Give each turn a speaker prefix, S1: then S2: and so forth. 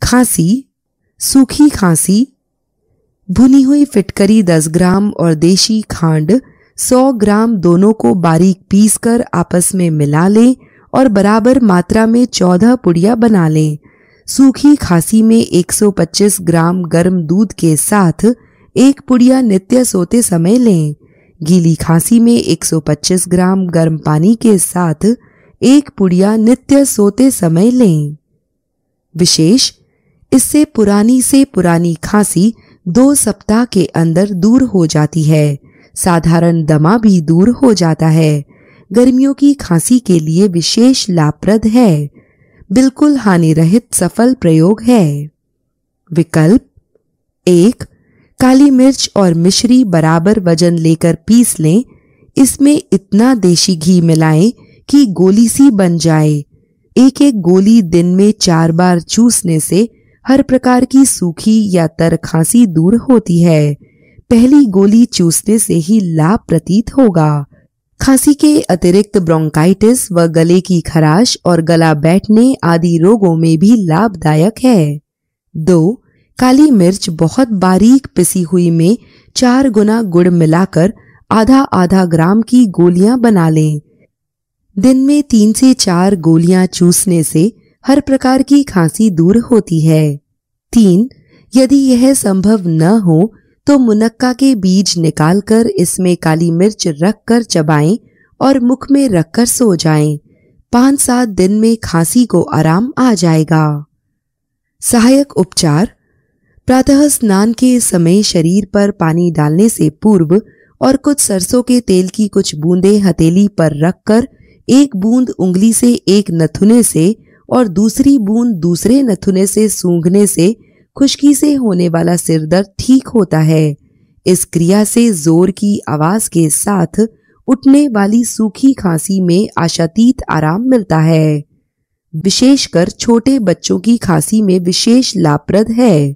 S1: खांसी, सूखी खांसी। भुनी हुई फिटकरी 10 ग्राम और देशी खांड 100 ग्राम दोनों को बारीक पीसकर आपस में मिला लें और बराबर मात्रा में 14 पुड़िया बना लें। सूखी खांसी में 125 ग्राम गर्म दूध के साथ 1 पुड़िया नित्य सोते समय लें। गीली खांसी में 125 ग्राम गर्म पानी के साथ 1 पुड़िया नित्य सोते समय लें। विशेष, इससे पुरानी खांसी 2 सप्ताह के अंदर दूर हो जाती है। साधारण दमा भी दूर हो जाता है। गर्मियों की खांसी के लिए विशेष लाभप्रद है। बिल्कुल हानि रहित सफल प्रयोग है। विकल्प 1, काली मिर्च और मिश्री बराबर वजन लेकर पीस लें। इसमें इतना देशी घी मिलाएं कि गोली सी बन जाए। एक एक गोली दिन में 4 बार चूसने से हर प्रकार की सूखी या तर खांसी दूर होती है। पहली गोली चूसने से ही लाभ प्रतीत होगा। खांसी के अतिरिक्त ब्रोंकाइटिस व गले की खराश और गला बैठने आदि रोगों में भी लाभदायक है। 2, काली मिर्च बहुत बारीक पिसी हुई में 4 गुना गुड़ मिलाकर आधा ग्राम की गोलियां बना लें। दिन में 3 से 4 गोलियां चूसने से हर प्रकार की खांसी दूर होती है। 3, यदि यह संभव न हो तो मुनक्का के बीज निकालकर इसमें काली मिर्च रखकर चबाएं और मुख में रखकर सो जाएं। 5-7 दिन में खांसी को आराम आ जाएगा। सहायक उपचार: प्रातः स्नान के समय शरीर पर पानी डालने से पूर्व और कुछ सरसों के तेल की कुछ बूंदें हथेली पर रखकर 1 बूंद उंगली से एक नथुने से और दूसरी बूंद दूसरे नथुने से सूंघने से खुश्की से होने वाला सिर दर्द ठीक होता है। इस क्रिया से जोर की आवाज के साथ उठने वाली सूखी खांसी में आशातीत आराम मिलता है। विशेषकर छोटे बच्चों की खांसी में विशेष लाभप्रद है।